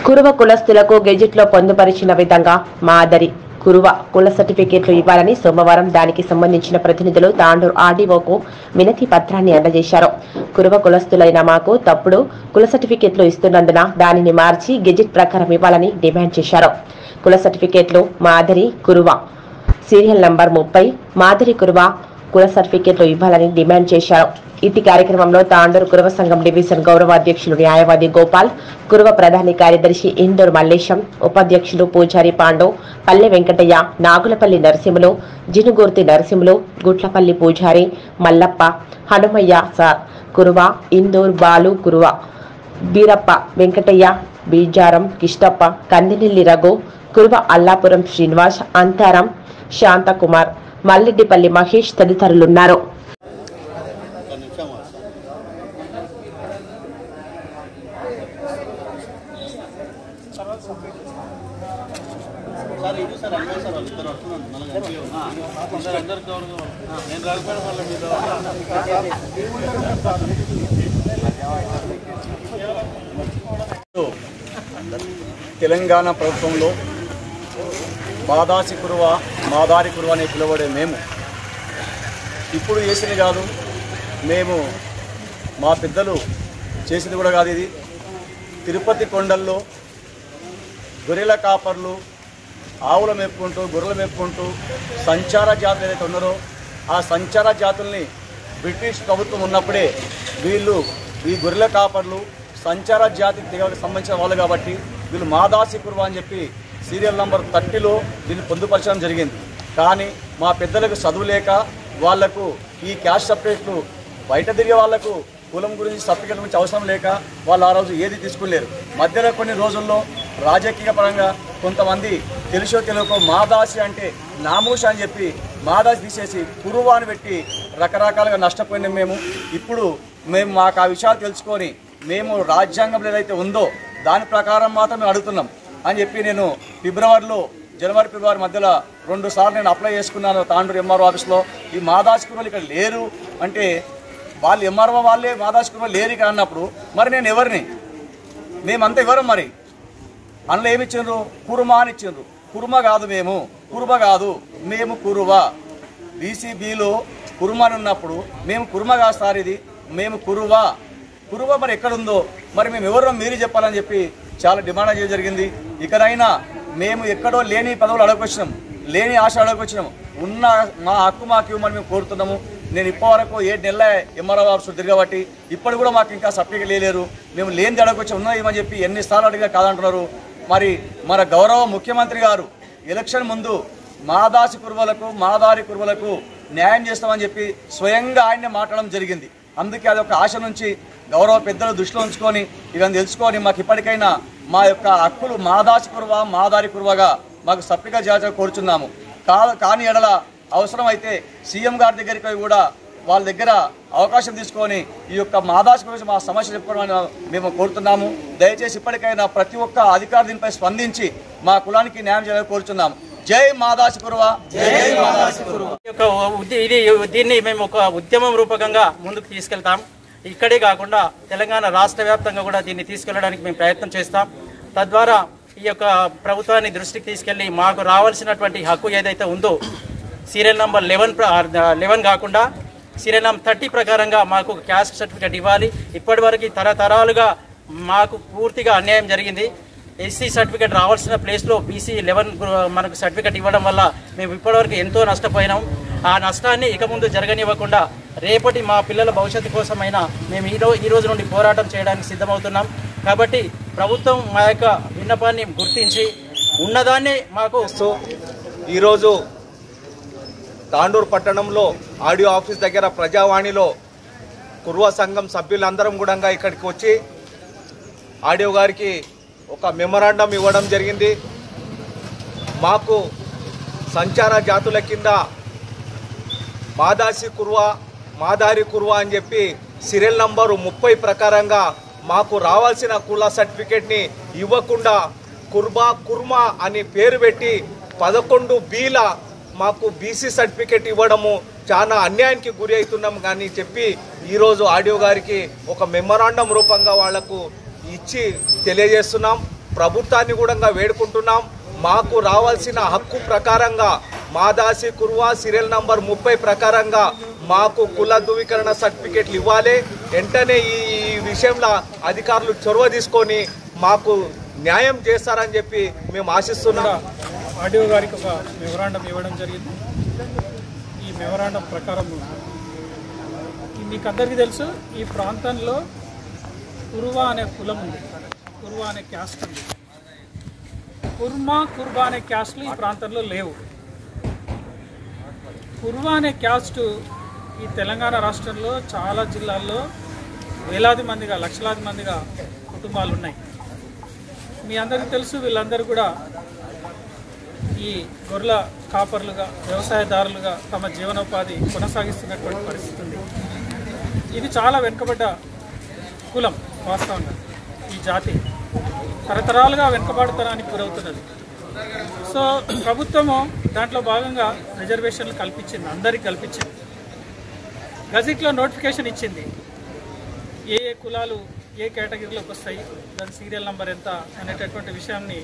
కురువ కులస్తులకు గెజిట్లో పొందుపరిచిన విధంగా మాదరి కురువ కుల సర్టిఫికేట్లు ఇవ్వాలని సోమవారం దానికి సంబంధించిన ప్రతినిధులు తాండూరు ఆర్డీఓకు వినతి పత్రాన్ని అందజేశారు. కురువ కులస్తులైన మాకు తప్పుడు కుల సర్టిఫికేట్లు ఇస్తున్నందున దానిని మార్చి గెజిట్ ప్రకారం ఇవ్వాలని డిమాండ్ చేశారు. కుల సర్టిఫికేట్లు మాదరి కురువ సీరియల్ నంబర్ 30 మాదరి కురువ కుల సర్టిఫికేట్లు ఇవ్వాలని డిమాండ్ చేశారు. ఇట్టి కార్యక్రమంలో తాండూరు కురువ సంఘం డివిజన్ గౌరవ అధ్యక్షులు న్యాయవాది గోపాల్, కురువ ప్రధాన కార్యదర్శి ఇందూర్ మల్లేశం, ఉపాధ్యక్షులు పూజారి పాండు, పల్లె వెంకటయ్య, నాగులపల్లి నరసింహులు, జినుగూర్తి నరసింహులు, గుట్లపల్లి పూజారి, మల్లప్ప, హనుమయ్య సార్, కురువ, ఇందూర్ బాలు, కురువ, బీరప్ప, వెంకటయ్య, బీజారం, కిష్టప్ప, కందినెల్లి రఘు, కురువ అల్లాపురం శ్రీనివాస్, అంతారం, శాంతకుమార్, మల్లెడ్డిపల్లి మహేష్ తదితరులున్నారు. తెలంగాణ ప్రభుత్వంలో మాదాసి కురువ మాదారి కురువ అని పిలువడే మేము ఇప్పుడు చేసింది కాదు, మేము మా పెద్దలు చేసింది కూడా కాదు. ఇది తిరుపతి కొండల్లో గొర్రెల కాపర్లు ఆవుల మేపుకుంటూ గొర్రెలు మేపుకుంటూ సంచార జాతులు ఏదైతే ఉన్నారో ఆ సంచార జాతుల్ని బ్రిటిష్ ప్రభుత్వం ఉన్నప్పుడే వీళ్ళు ఈ గొర్రెల కాపర్లు సంచార జాతికి తెగలకు సంబంధించిన వాళ్ళు కాబట్టి వీళ్ళు మాదాసి కురువ అని చెప్పి సీరియల్ నంబర్ 30లో దీన్ని పొందుపరచడం జరిగింది. కానీ మా పెద్దలకు చదువు లేక వాళ్లకు ఈ క్యాస్ట్ సర్టిఫికేట్లు బయట తిరిగే వాళ్లకు కులం గురించి సర్టిఫికేట్ గురించి అవసరం లేక వాళ్ళు ఆ రోజు ఏది తీసుకులేరు. మధ్యలో కొన్ని రోజుల్లో రాజకీయ పరంగా కొంతమంది తెలుసో తెలియకో మాదాసి అంటే నామూష అని చెప్పి మాదాసి తీసేసి కురువ అని పెట్టి రకరకాలుగా నష్టపోయినాం మేము. ఇప్పుడు మేము మాకు ఆ విషయాలు తెలుసుకొని మేము రాజ్యాంగంలో ఏదైతే ఉందో దాని ప్రకారం మాత్రమే అడుగుతున్నాం అని చెప్పి నేను జనవరి ఫిబ్రవరి మధ్యలో 2 సార్లు నేను అప్లై చేసుకున్నాను తాండూరు ఎంఆర్ఓ ఆఫీస్లో. ఈ మాదాసి కురువలు ఇక్కడ లేరు అంటే వాళ్ళు ఎంఆర్ఓ వాళ్ళే మాదాసి కురువలు లేరు ఇక్కడ అన్నప్పుడు మరి నేను ఎవరిని? మేమంతా ఎవరు మరి? అందులో ఏమి ఇచ్చిండ్రు? కురుమ అని ఇచ్చిండ్రు. కురుమ కాదు, మేము కురుమ కాదు, మేము కురువ. బీసీబీలో కురుమ అని ఉన్నప్పుడు మేము కురుమ కాదు సార్, ఇది మేము కురువ. కురువ మరి ఎక్కడుందో మరి మేము ఎవరో మీరు చెప్పాలని చెప్పి చాలా డిమాండ్ చేయడం జరిగింది. ఇకనైనా మేము ఎక్కడో లేని పదవులు అడగొచ్చినాం, లేని ఆశ అడగొచ్చినాము. ఉన్న మా హక్కు మాకు ఇవ్వమని మేము కోరుతున్నాము. నేను ఇప్పటివరకు 7 నెలల ఎంఆర్ఓ ఆఫీసు తిరగబట్టి ఇప్పటి కూడా మాకు ఇంకా సర్టిఫికేట్ లేరు. మేము లేనిది అడగొచ్చి ఉన్నాయేమని చెప్పి ఎన్నిసార్లు అడిగినా కాదంటున్నారు. మరి మన గౌరవ ముఖ్యమంత్రి గారు ఎలక్షన్ ముందు మాదాసి కురువలకు మాదారి కురువలకు న్యాయం చేస్తామని చెప్పి స్వయంగా ఆయన్నే మాట్లాడడం జరిగింది. అందుకే అదొక ఆశ నుంచి గౌరవ పెద్దలు దృష్టిలో ఉంచుకొని ఇవన్నీ తెలుసుకొని మాకు ఇప్పటికైనా మా యొక్క హక్కులు మాదాసి కురువ మాదారి కురువగా మాకు సర్టిఫికేట్ చేయాలని కోరుచున్నాము. కానీ ఎడల అవసరమైతే సీఎం గారి దగ్గరికి కూడా వాళ్ళ దగ్గర అవకాశం తీసుకొని ఈ యొక్క మాదాసి గురించి మా సమస్య చెప్పుకోవడం మేము కోరుతున్నాము. దయచేసి ఇప్పటికైనా ప్రతి ఒక్క అధికారి దీనిపై స్పందించి మా కులానికి న్యాయం చేయాలని కోరుచున్నాము. జై మాదాసి కురువ, జై మాదాసి కురువ. దీన్ని మేము ఒక ఉద్యమం రూపకంగా ముందుకు తీసుకెళ్తాం. ఇక్కడే కాకుండా తెలంగాణ రాష్ట్ర వ్యాప్తంగా కూడా దీన్ని తీసుకెళ్లడానికి మేము ప్రయత్నం చేస్తాం. తద్వారా ఈ యొక్క ప్రభుత్వాన్ని దృష్టికి తీసుకెళ్లి మాకు రావాల్సినటువంటి హక్కు ఏదైతే ఉందో సీరియల్ నంబర్ 11 కాకుండా సీరియల్ నంబర్ 30 ప్రకారంగా మాకు క్యాస్ట్ సర్టిఫికేట్ ఇవ్వాలి. ఇప్పటివరకు తరతరాలుగా మాకు పూర్తిగా అన్యాయం జరిగింది. ఎస్సీ సర్టిఫికేట్ రావాల్సిన ప్లేస్లో బీసీ 11 మనకు సర్టిఫికేట్ ఇవ్వడం వల్ల మేము ఇప్పటివరకు ఎంతో నష్టపోయినాం. ఆ నష్టాన్ని ఇక ముందు జరగనివ్వకుండా రేపటి మా పిల్లల భవిష్యత్తు కోసమైనా మేము ఈ రోజు నుండి పోరాటం చేయడానికి సిద్ధమవుతున్నాం. కాబట్టి ప్రభుత్వం మా యొక్క విన్నపాన్ని గుర్తించి ఉన్నదాన్ని మాకు ఈరోజు తాండూరు పట్టణంలో ఆడియో ఆఫీస్ దగ్గర ప్రజావాణిలో కురువ సంఘం సభ్యులందరం కూడా ఇక్కడికి వచ్చి ఆడియో గారికి ఒక మెమరాండం ఇవ్వడం జరిగింది. మాకు సంచార జాతుల కింద మాదాసి కురువ మాదారి కురువ అని చెప్పి సీరియల్ నంబరు 30 ప్రకారంగా మాకు రావాల్సిన కుల సర్టిఫికేట్ని ఇవ్వకుండా కుర్మా అని పేరు పెట్టి 11 బీల మాకు బీసీ సర్టిఫికేట్ ఇవ్వడము చాలా అన్యాయానికి గురి అవుతున్నాం కానీ చెప్పి ఈరోజు ఆడియో గారికి ఒక మెమరాండం రూపంగా వాళ్లకు ఇచ్చి తెలియజేస్తున్నాం. ప్రభుత్వాన్ని కూడా వేడుకుంటున్నాం. మాకు రావాల్సిన హక్కు ప్రకారంగా మాదాసి కుర్వా సీరియల్ నంబర్ 30 ప్రకారంగా మాకు కుల ధృవీకరణ సర్టిఫికేట్లు ఇవ్వాలి. వెంటనే ఈ విషయంలో అధికారులు చొరవ తీసుకొని మాకు న్యాయం చేస్తారని చెప్పి మేము ఆశిస్తున్నాం. ఆర్డీఓ గారికి ఒక మెమొరాండం ఇవ్వడం జరిగింది. ఈ మెమొరాండం ప్రకారం మీకు అందరికీ తెలుసు, ఈ ప్రాంతంలో కుర్వా అనే కులం ఉంది, కుర్వా అనే క్యాస్ట్ ఉంది. కుర్బా అనే క్యాస్ట్లు ఈ ప్రాంతంలో లేవు. కుర్వా అనే క్యాస్ట్ ఈ తెలంగాణ రాష్ట్రంలో చాలా జిల్లాల్లో వేలాది మందిగా, లక్షలాది మందిగా కుటుంబాలు ఉన్నాయి. మీ అందరికీ తెలుసు, వీళ్ళందరూ కూడా ఈ గొర్రెల కాపర్లుగా, వ్యవసాయదారులుగా తమ జీవనోపాధి కొనసాగిస్తున్నటువంటి పరిస్థితి ఉంది. ఇది చాలా వెనుకబడ్డ కులం. వాస్తవంగా ఈ జాతి తరతరాలుగా వెనుకబాటుతనానికి గురవుతున్నది. సో ప్రభుత్వము దాంట్లో భాగంగా రిజర్వేషన్లు కల్పించింది, అందరికీ కల్పించింది. గజెట్లో నోటిఫికేషన్ ఇచ్చింది, ఏ కులాలు ఏ కేటగిరీలోకి వస్తాయి, దాని సీరియల్ నెంబర్ ఎంత అనేటటువంటి విషయాన్ని